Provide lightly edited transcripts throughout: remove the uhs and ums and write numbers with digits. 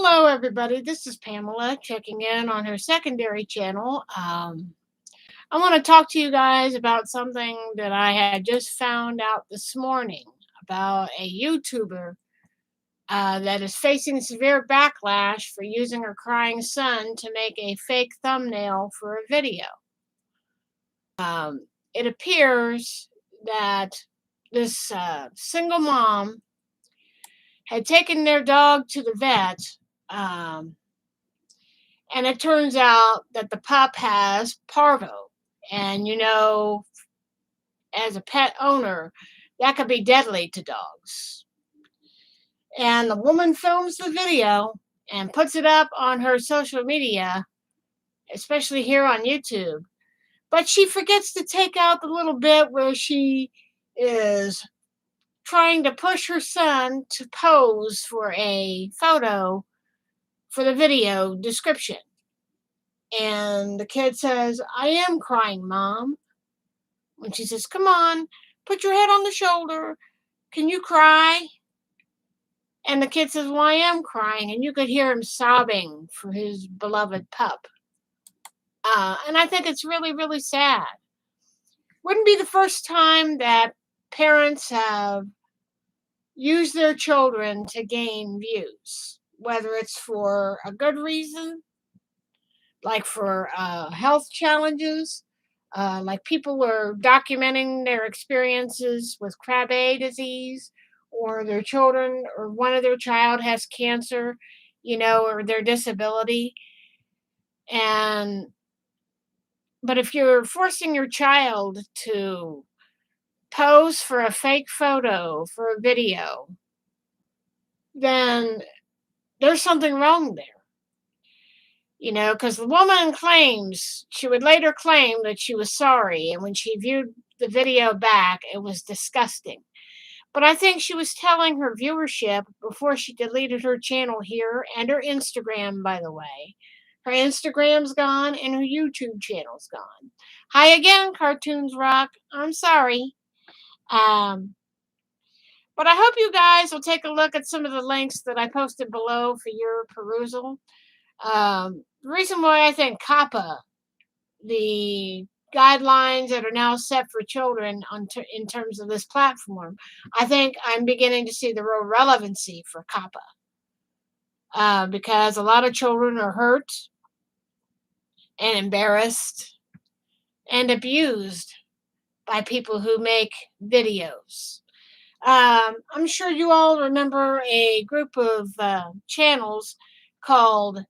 Hello, everybody. This is Pamela checking in on her secondary channel. I want to talk to you guys about something that I had just found out this morning about a YouTuber that is facing severe backlash for using her crying son to make a fake thumbnail for a video. It appears that this single mom had taken their dog to the vet. Um, And it turns out that the pup has parvo. And, as a pet owner, that could be deadly to dogs. And the woman films the video and puts it up on her social media, especially here on YouTube. But she forgets to take out the little bit where she is trying to push her son to pose for a photo for the video description. And the kid says, "I am crying, Mom." And she says, "Come on, put your head on the shoulder. Can you cry?" And the kid says, "Well, I am crying." And you could hear him sobbing for his beloved pup. And I think it's really, really sad. Wouldn't be the first time that parents have used their children to gain views, whether it's for a good reason, like for health challenges. Like people were documenting their experiences with Krabbe disease, or their children, or one of their child has cancer, or their disability. And but if you're forcing your child to pose for a fake photo for a video, then there's something wrong there. Because the woman claims, she would later claim that she was sorry, and when she viewed the video back, it was disgusting. But I think she was telling her viewership before she deleted her channel here, and her Instagram, by the way. Her Instagram's gone, and her YouTube channel's gone. Hi again, Cartoons Rock. I'm sorry. But I hope you guys will take a look at some of the links that I posted below for your perusal. The reason why I think COPPA, the guidelines that are now set for children in terms of this platform, I think I'm beginning to see the real relevancy for COPPA. Because a lot of children are hurt and embarrassed and abused by people who make videos. I'm sure you all remember a group of channels called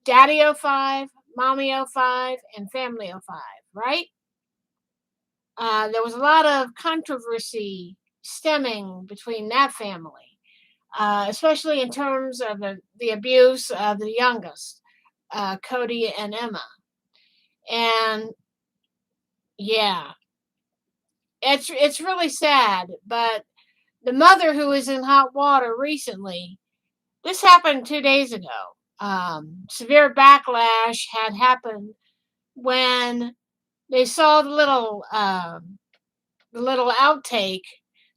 Daddy 05, Mommy 05, and Family 05, right? There was a lot of controversy stemming between that family, especially in terms of the abuse of the youngest, Cody and Emma. And yeah, it's really sad, but the mother who was in hot water recently, this happened 2 days ago. Severe backlash had happened when they saw the little outtake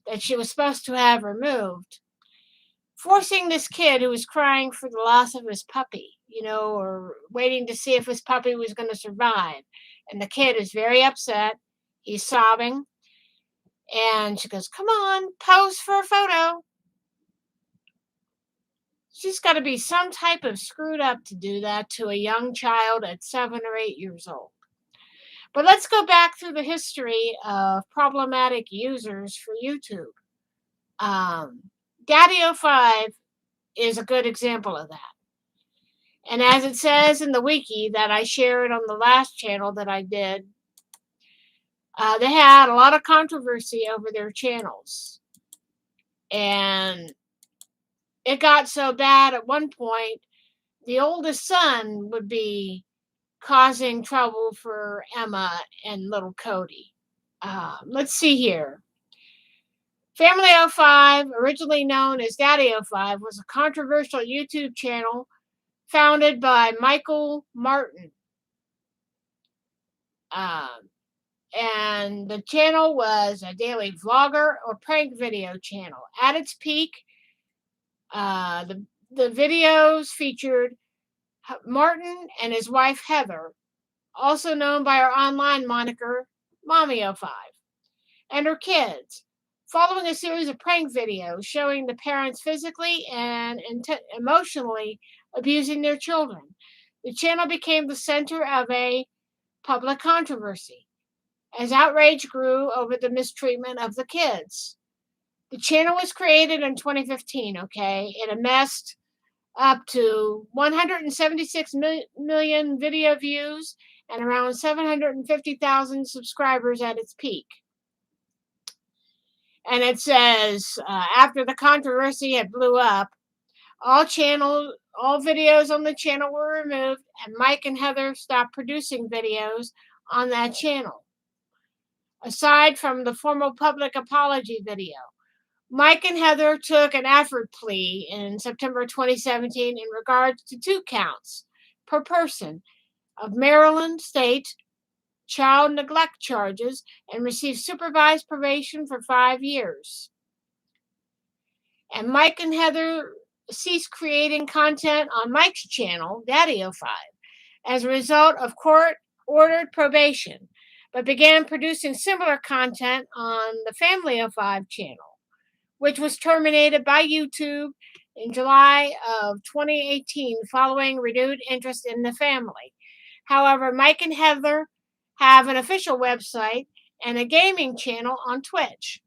that she was supposed to have removed, forcing this kid who was crying for the loss of his puppy, or waiting to see if his puppy was going to survive. And the kid is very upset. He's sobbing. And she goes, "Come on, pose for a photo." She's got to be some type of screwed up to do that to a young child at 7 or 8 years old. But let's go back through the history of problematic users for YouTube. Daddy05 is a good example of that. And as it says in the wiki that I shared on the last channel that I did, they had a lot of controversy over their channels. And it got so bad at one point, the oldest son would be causing trouble for Emma and little Cody. Let's see here. Family 05, originally known as Daddy 05, was a controversial YouTube channel founded by Michael Martin. And the channel was a daily vlogger or prank video channel. At its peak, the The videos featured Martin and his wife Heather, also known by her online moniker Mommy05, and her kids, following a series of prank videos showing the parents physically and emotionally abusing their children. The channel became the center of a public controversy as outrage grew over the mistreatment of the kids. The channel was created in 2015, okay? It amassed up to 176 million video views and around 750,000 subscribers at its peak. And it says, after the controversy had blew up, all videos on the channel were removed, and Mike and Heather stopped producing videos on that channel. Aside from the formal public apology video, Mike and Heather took an effort plea in September 2017 in regards to 2 counts per person of Maryland state child neglect charges and received supervised probation for 5 years. And Mike and Heather ceased creating content on Mike's channel, Daddy05, as a result of court-ordered probation, but began producing similar content on the Family05 channel, which was terminated by YouTube in July of 2018 following renewed interest in the family. However, Mike and Heather have an official website and a gaming channel on Twitch.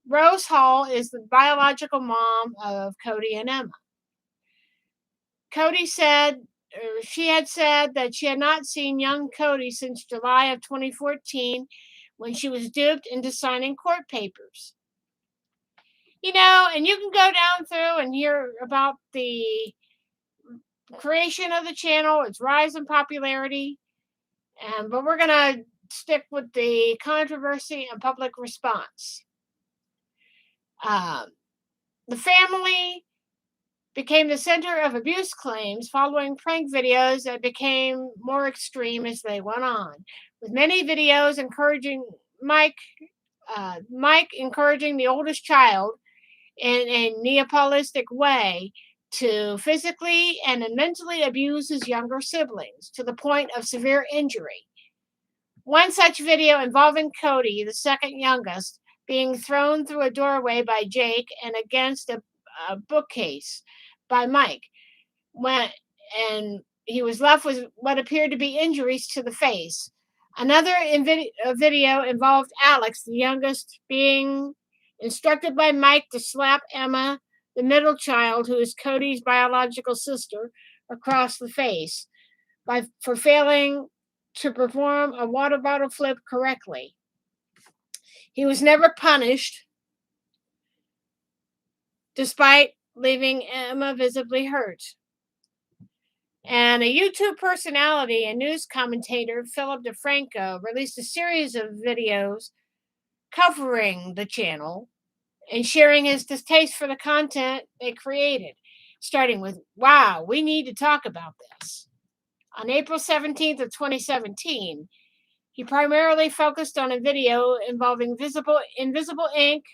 Rose Hall is the biological mom of Cody and Emma. She had said that she had not seen young Cody since July of 2014 when she was duped into signing court papers. And you can go down through and hear about the creation of the channel, its rise in popularity, but we're going to stick with the controversy and public response. The family became the center of abuse claims following prank videos that became more extreme as they went on, with many videos encouraging Mike encouraging the oldest child in a Neapolistic way to physically and mentally abuse his younger siblings to the point of severe injury. One such video involving Cody, the second youngest, being thrown through a doorway by Jake and against a bookcase by Mike, and he was left with what appeared to be injuries to the face. Another video involved Alex, the youngest, being instructed by Mike to slap Emma, the middle child, who is Cody's biological sister, across the face for failing to perform a water bottle flip correctly. He was never punished, despite leaving Emma visibly hurt. And a YouTube personality and news commentator, Philip DeFranco, released a series of videos covering the channel and sharing his distaste for the content they created, starting with, "Wow, we need to talk about this." On April 17th of 2017, he primarily focused on a video involving invisible ink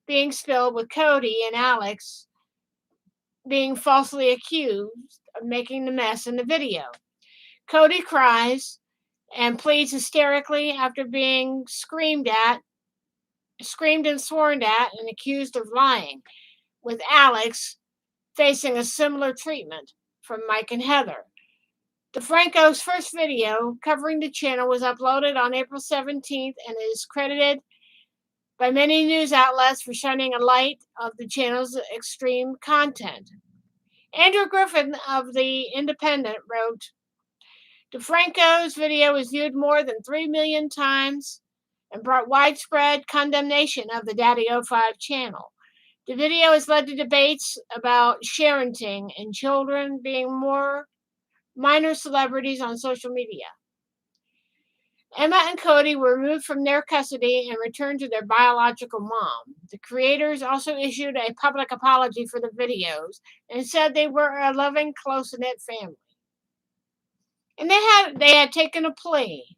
being spilled, with Cody and Alex being falsely accused of making the mess in the video. Cody cries and pleads hysterically after being screamed and sworn at and accused of lying, with Alex facing a similar treatment from Mike and Heather. DeFranco's first video covering the channel was uploaded on April 17th and is credited by many news outlets for shining a light of the channel's extreme content. Andrew Griffin of The Independent wrote, DeFranco's video was viewed more than 3 million times and brought widespread condemnation of the Daddy05 channel. The video has led to debates about parenting and children being more minor celebrities on social media. Emma and Cody were removed from their custody and returned to their biological mom. The creators also issued a public apology for the videos and said they were a loving, close-knit family. And they had taken a plea.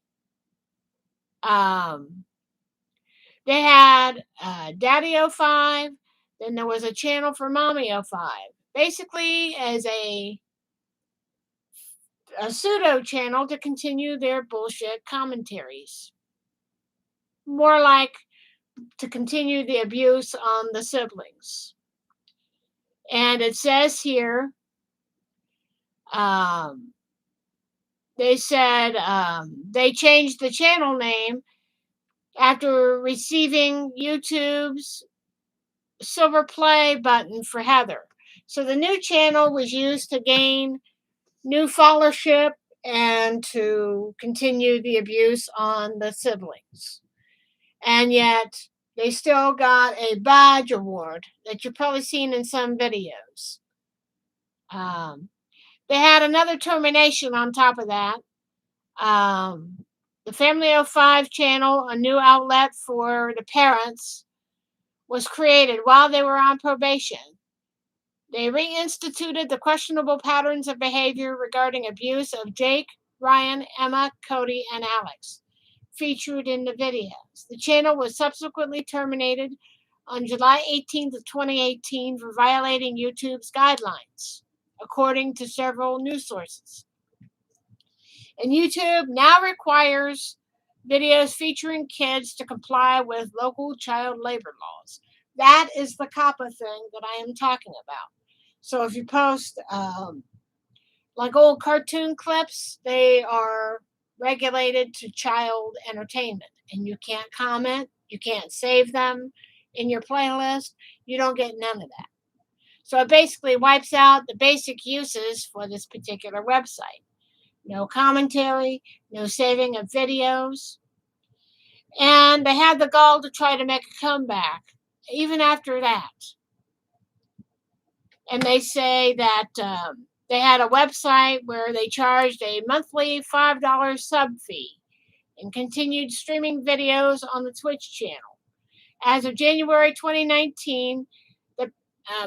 They had Daddy05, then there was a channel for Mommy05. basically as a pseudo channel to continue their bullshit commentaries. More like to continue the abuse on the siblings. And it says here, they said they changed the channel name after receiving YouTube's silver play button for Heather. So the new channel was used to gain new followership and to continue the abuse on the siblings. And yet they still got a badge award that you've probably seen in some videos. They had another termination on top of that. The Family 05 channel, a new outlet for the parents, was created while they were on probation. They reinstituted the questionable patterns of behavior regarding abuse of Jake, Ryan, Emma, Cody, and Alex, featured in the videos. The channel was subsequently terminated on July 18th of 2018 for violating YouTube's guidelines, according to several news sources. And YouTube now requires videos featuring kids to comply with local child labor laws. That is the COPPA thing that I am talking about. So if you post like old cartoon clips, they are regulated to child entertainment. And you can't comment, you can't save them in your playlist, you don't get none of that. So it basically wipes out the basic uses for this particular website. No commentary, no saving of videos. And they had the gall to try to make a comeback, even after that. And they say that they had a website where they charged a monthly $5 sub fee and continued streaming videos on the Twitch channel. As of January 2019,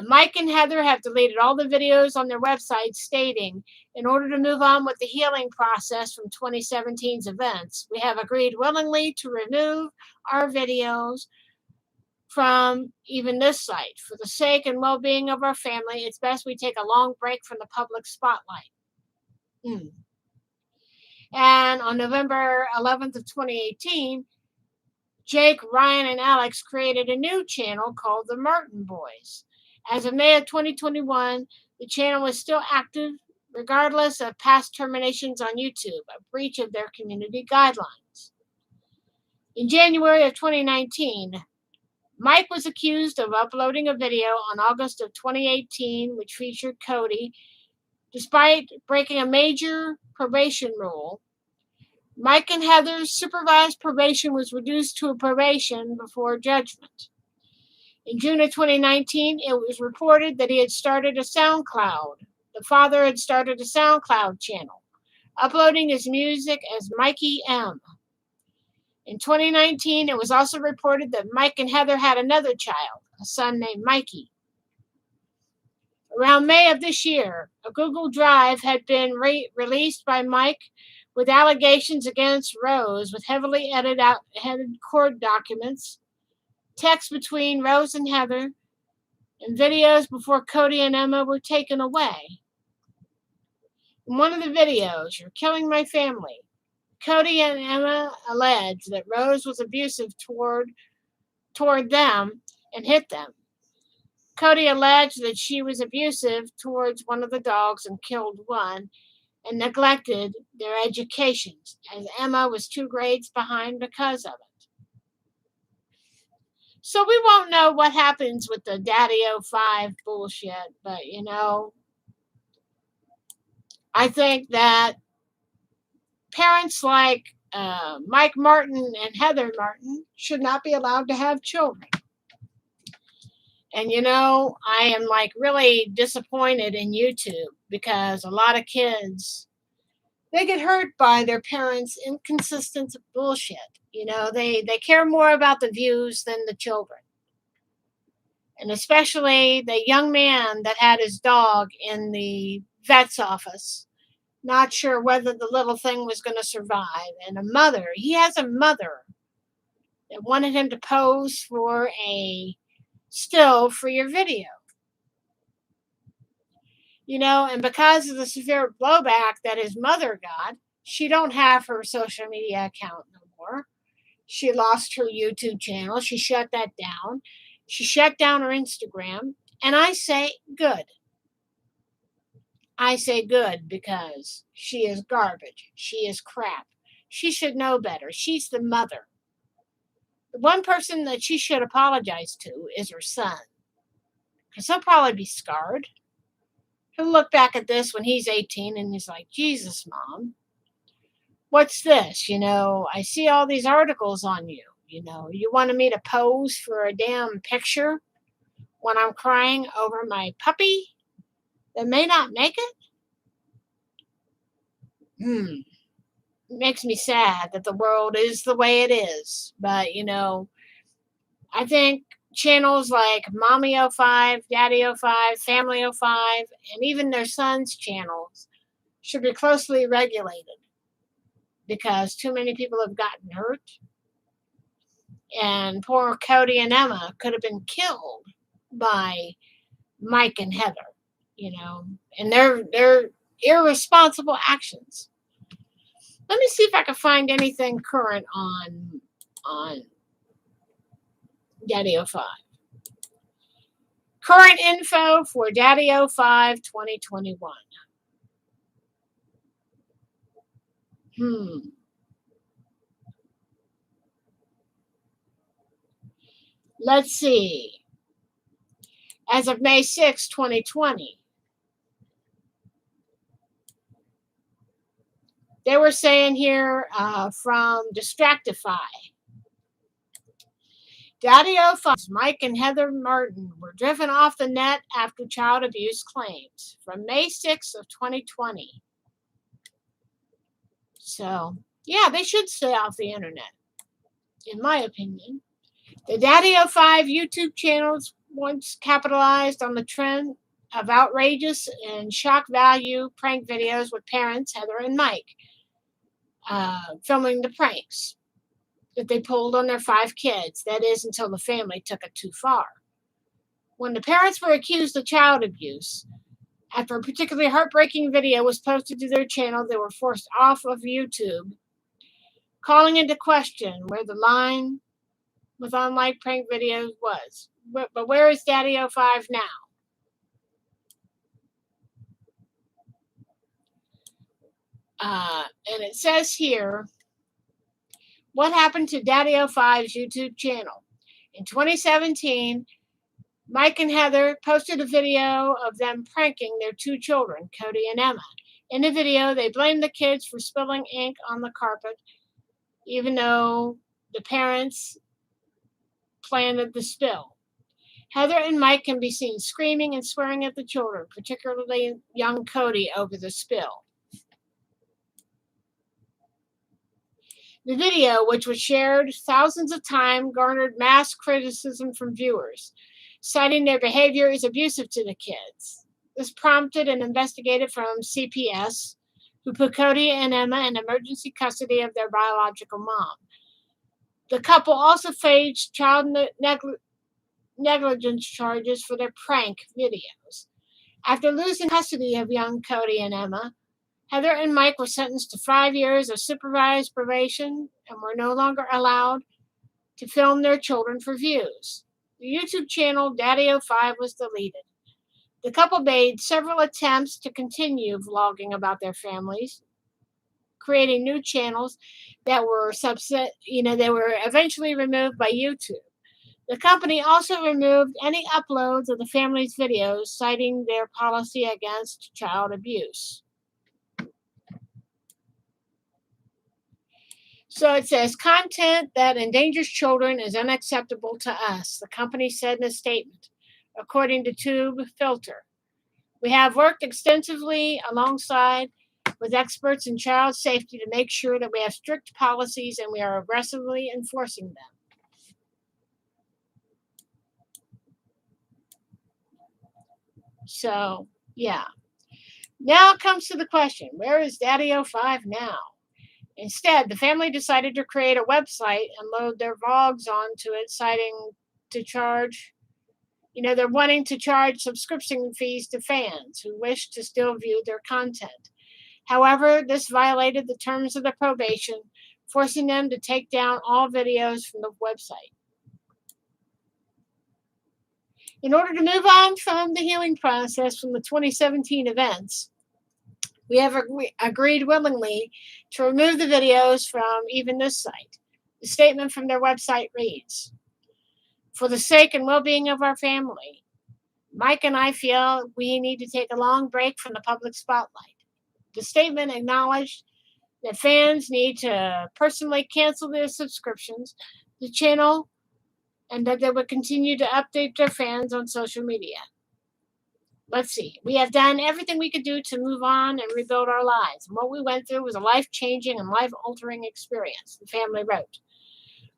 Mike and Heather have deleted all the videos on their website, stating, in order to move on with the healing process from 2017's events, we have agreed willingly to remove our videos from even this site. For the sake and well-being of our family, it's best we take a long break from the public spotlight. And on November 11th of 2018, Jake, Ryan, and Alex created a new channel called the Martin Boys. As of May of 2021, the channel was still active, regardless of past terminations on YouTube, a breach of their community guidelines. In January of 2019, Mike was accused of uploading a video on August of 2018, which featured Cody. Despite breaking a major probation rule, Mike and Heather's supervised probation was reduced to a probation before judgment. In June of 2019, it was reported that he had started a SoundCloud. The father had started a SoundCloud channel, uploading his music as Mikey M. In 2019, it was also reported that Mike and Heather had another child, a son named Mikey. Around May of this year, a Google Drive had been released by Mike with allegations against Rose, with heavily edited court documents, text between Rose and Heather, and videos before Cody and Emma were taken away. In one of the videos, "You're Killing My Family," Cody and Emma allege that Rose was abusive toward them and hit them. Cody alleged that she was abusive towards one of the dogs and killed one, and neglected their educations, as Emma was 2 grades behind because of it. So we won't know what happens with the Daddy 05 bullshit, but I think that parents like Mike Martin and Heather Martin should not be allowed to have children. And I am really disappointed in YouTube, because a lot of kids, they get hurt by their parents' inconsistent bullshit. They care more about the views than the children. And especially the young man that had his dog in the vet's office, not sure whether the little thing was going to survive. And he has a mother that wanted him to pose for a still for your video. And because of the severe blowback that his mother got, she don't have her social media account no more. She lost her YouTube channel. She shut that down. She shut down her Instagram. And I say good. I say good because she is garbage. She is crap. She should know better. She's the mother. The one person that she should apologize to is her son. Because he'll probably be scarred. He'll look back at this when he's 18 and he's like, Jesus, Mom, what's this? I see all these articles on you. You wanted me to pose for a damn picture when I'm crying over my puppy that may not make it? It makes me sad that the world is the way it is. But, I think channels like Mommy05, Daddy05, Family05, and even their sons' channels should be closely regulated because too many people have gotten hurt. And poor Cody and Emma could have been killed by Mike and Heather, and their irresponsible actions. Let me see if I can find anything current on Daddy05. Current info for Daddy05 2021. Let's see. As of May 6, 2020, they were saying here from Distractify, Daddy05's Mike and Heather Martin were driven off the net after child abuse claims from May 6th of 2020. So, yeah, they should stay off the internet, in my opinion. The Daddy05 YouTube channels once capitalized on the trend of outrageous and shock value prank videos with parents, Heather and Mike, filming the pranks that they pulled on their 5 kids. That is, until the family took it too far. When the parents were accused of child abuse, after a particularly heartbreaking video was posted to their channel, they were forced off of YouTube, calling into question where the line with unlike prank videos was. But where is Daddy05 now? And it says here, what happened to Daddy05's YouTube channel? In 2017, Mike and Heather posted a video of them pranking their 2 children, Cody and Emma. In the video, they blamed the kids for spilling ink on the carpet, even though the parents planted the spill. Heather and Mike can be seen screaming and swearing at the children, particularly young Cody, over the spill. The video, which was shared thousands of times, garnered mass criticism from viewers, citing their behavior as abusive to the kids. This prompted an investigator from CPS, who put Cody and Emma in emergency custody of their biological mom. The couple also faced child negligence charges for their prank videos. After losing custody of young Cody and Emma, Heather and Mike were sentenced to 5 years of supervised probation and were no longer allowed to film their children for views. The YouTube channel Daddy05 was deleted. The couple made several attempts to continue vlogging about their families, creating new channels that were they were eventually removed by YouTube. The company also removed any uploads of the family's videos, citing their policy against child abuse. So it says, content that endangers children is unacceptable to us, the company said in a statement, according to Tube Filter. We have worked extensively alongside with experts in child safety to make sure that we have strict policies and we are aggressively enforcing them. So, yeah. Now it comes to the question, where is Daddy05 now? Instead, the family decided to create a website and load their vlogs onto it, citing to charge They're wanting to charge subscription fees to fans who wish to still view their content. However, this violated the terms of the probation, forcing them to take down all videos from the website. In order to move on from the healing process from the 2017 events, we have agreed willingly to remove the videos from even this site. The statement from their website reads, "For the sake and well-being of our family, Mike and I feel we need to take a long break from the public spotlight." The statement acknowledged that fans need to personally cancel their subscriptions to the channel and that they would continue to update their fans on social media. Let's see. "We have done everything we could do to move on and rebuild our lives. And what we went through was a life-changing and life-altering experience," the family wrote.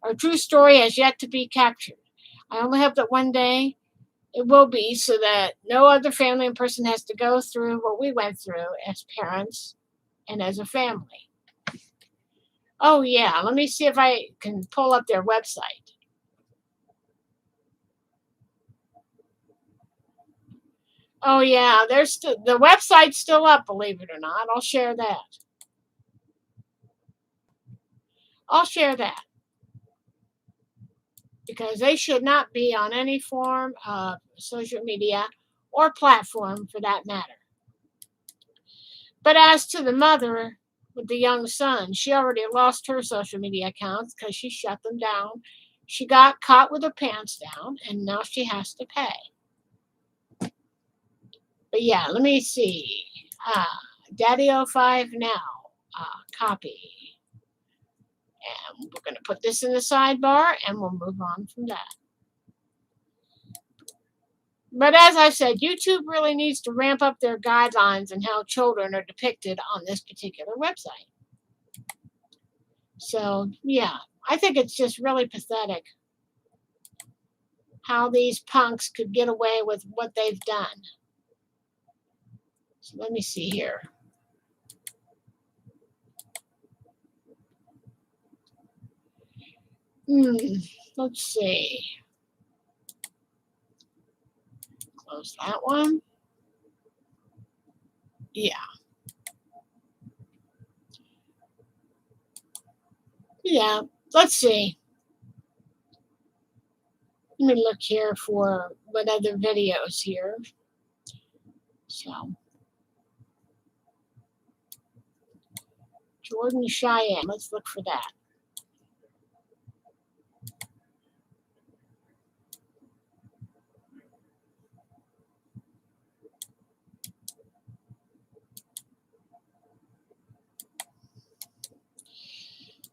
"Our true story has yet to be captured. I only hope that one day it will be, so that no other family and person has to go through what we went through as parents and as a family." Oh, yeah. Let me see if I can pull up their website. Oh, yeah. The website's still up, believe it or not. I'll share that. Because they should not be on any form of social media or platform for that matter. But as to the mother with the young son, she already lost her social media accounts because she shut them down. She got caught with her pants down, and now she has to pay. But yeah, let me see. Daddy05 now. Copy. And we're going to put this in the sidebar, and we'll move on from that. But as I said, YouTube really needs to ramp up their guidelines and how children are depicted on this particular website. So, yeah, I think it's just really pathetic how these punks could get away with what they've done. So let me see here. Let's see. Close that one. Yeah. Yeah, let's see. Let me look here for what other videos here. So, Jordan Cheyenne, let's look for that.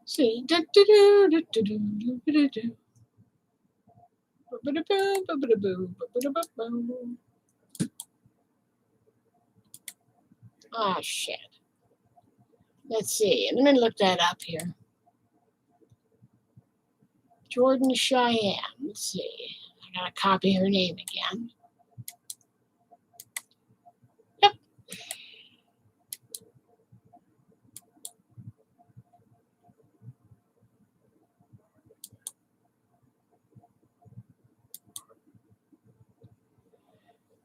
See. Ah, shit. Let's see. Let me look that up here. Jordan Cheyenne. Let's see. I gotta copy her name again. Yep.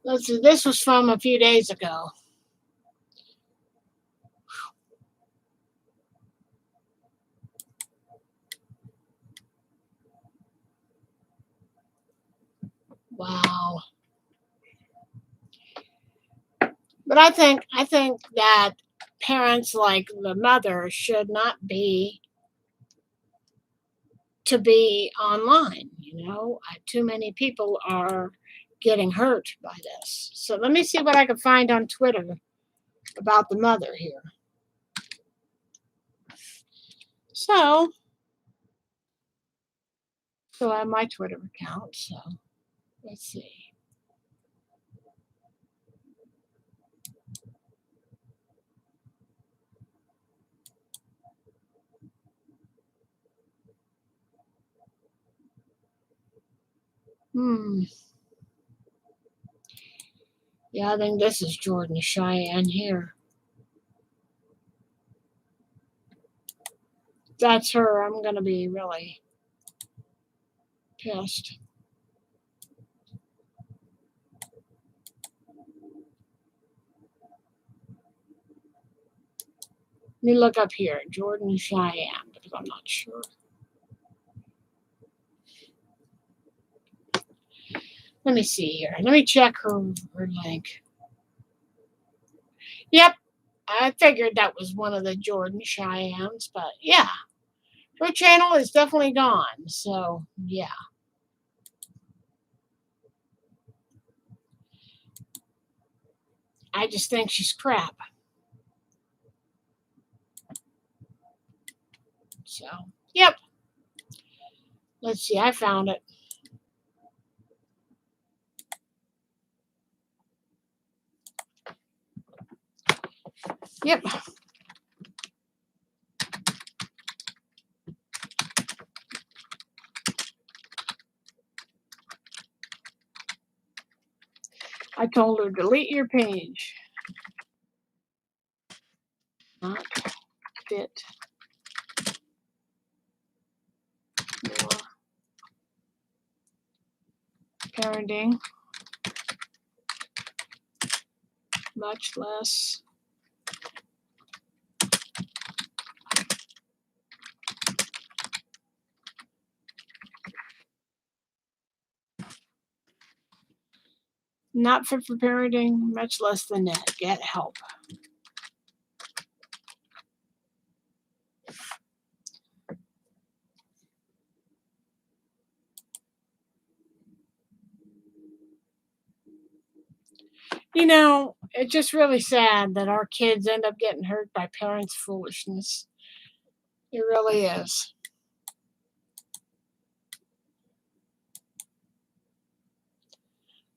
Let's see. This was from a few days ago. Wow. But I think that parents like the mother should not be to be online. Too many people are getting hurt by this. So let me see what I can find on Twitter about the mother here. So I have my Twitter account. So let's see. Yeah, I think this is Jordan Cheyenne here. That's her. I'm going to be really pissed. Let me look up here, Jordan Cheyenne, because I'm not sure. Let me see here. Let me check her link. Yep, I figured that was one of the Jordan Cheyennes, but yeah, her channel is definitely gone. So yeah, I just think she's crap. So yep, let's see. I found it. Yep. I told her delete your page. Not fit for parenting, much less not fit for parenting, much less than that. Get help. You know, it's just really sad that our kids end up getting hurt by parents' foolishness. It really is.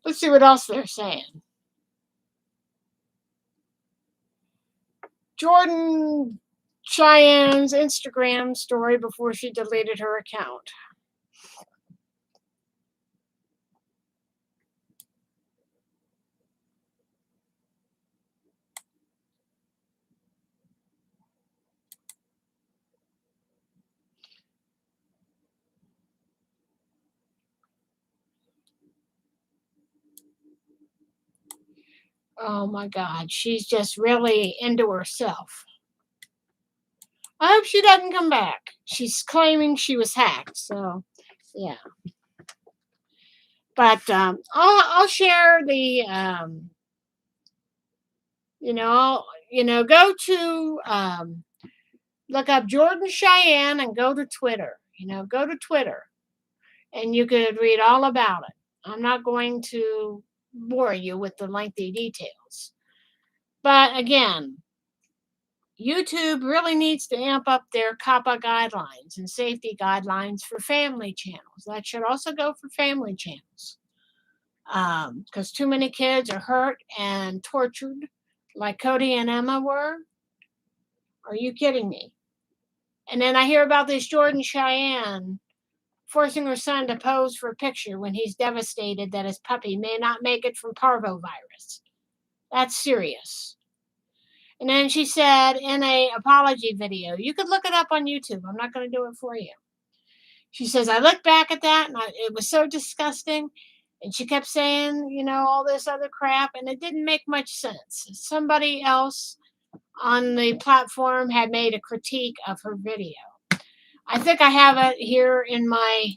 Let's see what else they're saying. Jordan Cheyenne's Instagram story before she deleted her account. Oh my God, she's just really into herself. I hope she doesn't come back. She's claiming she was hacked, so yeah. But I'll share the go to look up Jordan Cheyenne and go to Twitter. Go to Twitter and you could read all about it. I'm not going to bore you with the lengthy details. But again, YouTube really needs to amp up their COPPA guidelines and safety guidelines for family channels. That should also go for family channels. Because too many kids are hurt and tortured like Cody and Emma were. Are you kidding me? And then I hear about this Jordan Cheyenne forcing her son to pose for a picture when he's devastated that his puppy may not make it from parvovirus. That's serious. And then she said in a apology video, you could look it up on YouTube. I'm not going to do it for you. She says, I look back at that and it was so disgusting. And she kept saying, all this other crap, and it didn't make much sense. Somebody else on the platform had made a critique of her video. I think I have it here in my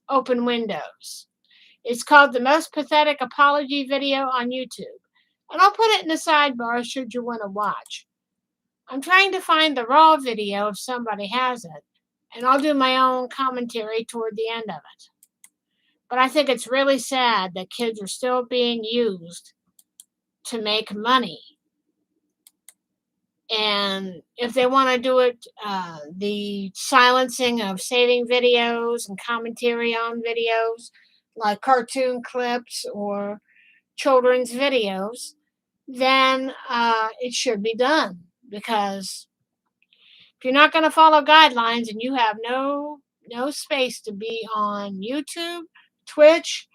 open windows. It's called The Most Pathetic Apology Video on YouTube. And I'll put it in the sidebar should you want to watch. I'm trying to find the raw video if somebody has it, and I'll do my own commentary toward the end of it. But I think it's really sad that kids are still being used to make money. And if they want to do it, the silencing of saving videos and commentary on videos, like cartoon clips or children's videos, then it should be done. Because if you're not going to follow guidelines and you have no space to be on YouTube, Twitch,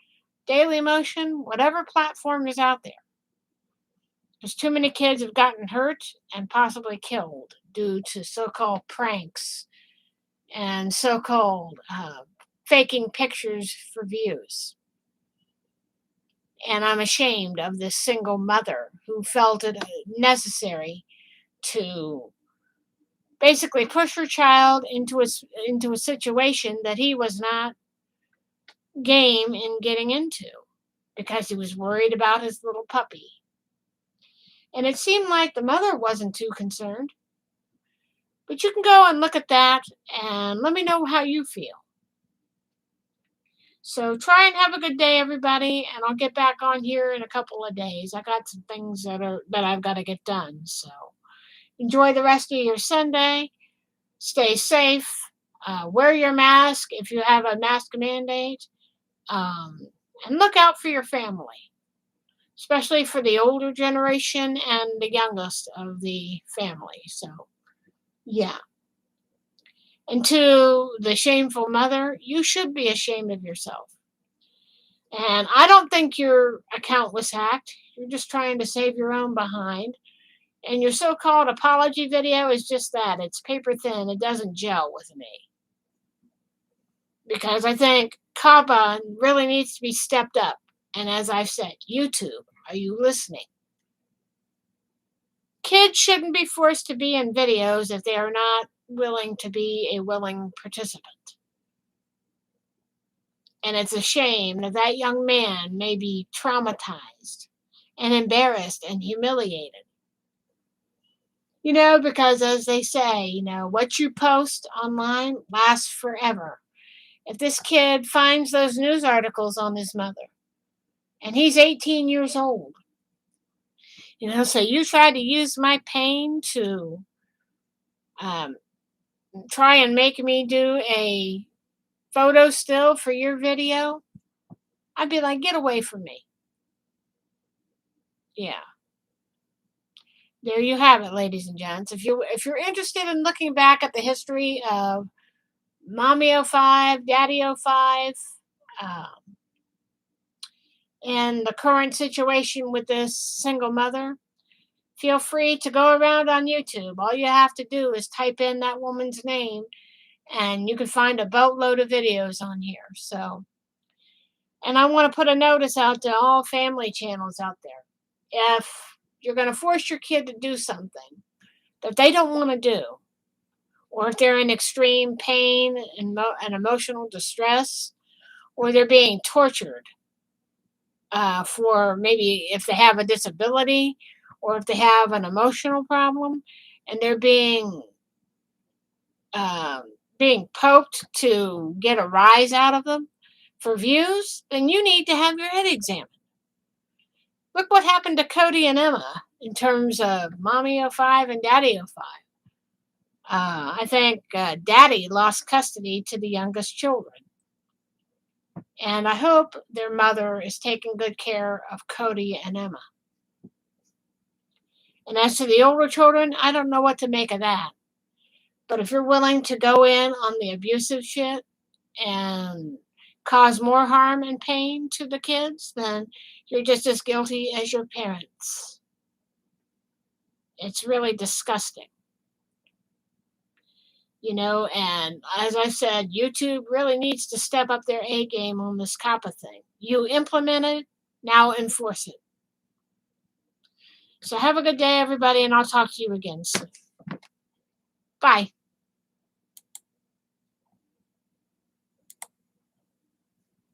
Daily Motion, whatever platform is out there, because too many kids have gotten hurt and possibly killed due to so-called pranks and so-called faking pictures for views. And I'm ashamed of this single mother who felt it necessary to basically push her child into a situation that he was not game in getting into because he was worried about his little puppy. And it seemed like the mother wasn't too concerned. But you can go and look at that and let me know how you feel. So try and have a good day, everybody, and I'll get back on here in a couple of days. I got some things that I've got to get done. So enjoy the rest of your Sunday. Stay safe. Wear your mask if you have a mask mandate. Um, and look out for your family, especially for the older generation and the youngest of the family. So, yeah. And to the shameful mother, you should be ashamed of yourself. And I don't think your account was hacked. You're just trying to save your own behind. And your so called apology video is just that it's paper thin, it doesn't gel with me. Because I think COPPA really needs to be stepped up. And as I've said, YouTube, are you listening? Kids shouldn't be forced to be in videos if they are not willing to be a willing participant. And it's a shame that that young man may be traumatized and embarrassed and humiliated. Because as they say, what you post online lasts forever. If this kid finds those news articles on his mother, and he's 18 years old, so you try to use my pain to try and make me do a photo still for your video, I'd be like, get away from me. Yeah. There you have it, ladies and gents. If you're interested in looking back at the history of Mommy 05, Daddy 05, and the current situation with this single mother, feel free to go around on YouTube. All you have to do is type in that woman's name, and you can find a boatload of videos on here. So, and I want to put a notice out to all family channels out there. If you're going to force your kid to do something that they don't want to do, or if they're in extreme pain and emotional distress, or they're being tortured for maybe if they have a disability or if they have an emotional problem, and they're uh, being poked to get a rise out of them for views, then you need to have your head examined. Look what happened to Cody and Emma in terms of Mommy 05 and Daddy 05. I think Daddy lost custody to the youngest children. And I hope their mother is taking good care of Cody and Emma. And as to the older children, I don't know what to make of that. But if you're willing to go in on the abusive shit and cause more harm and pain to the kids, then you're just as guilty as your parents. It's really disgusting. And as I said, YouTube really needs to step up their A game on this COPPA thing. You implement it, now enforce it. So have a good day, everybody, and I'll talk to you again soon. Bye.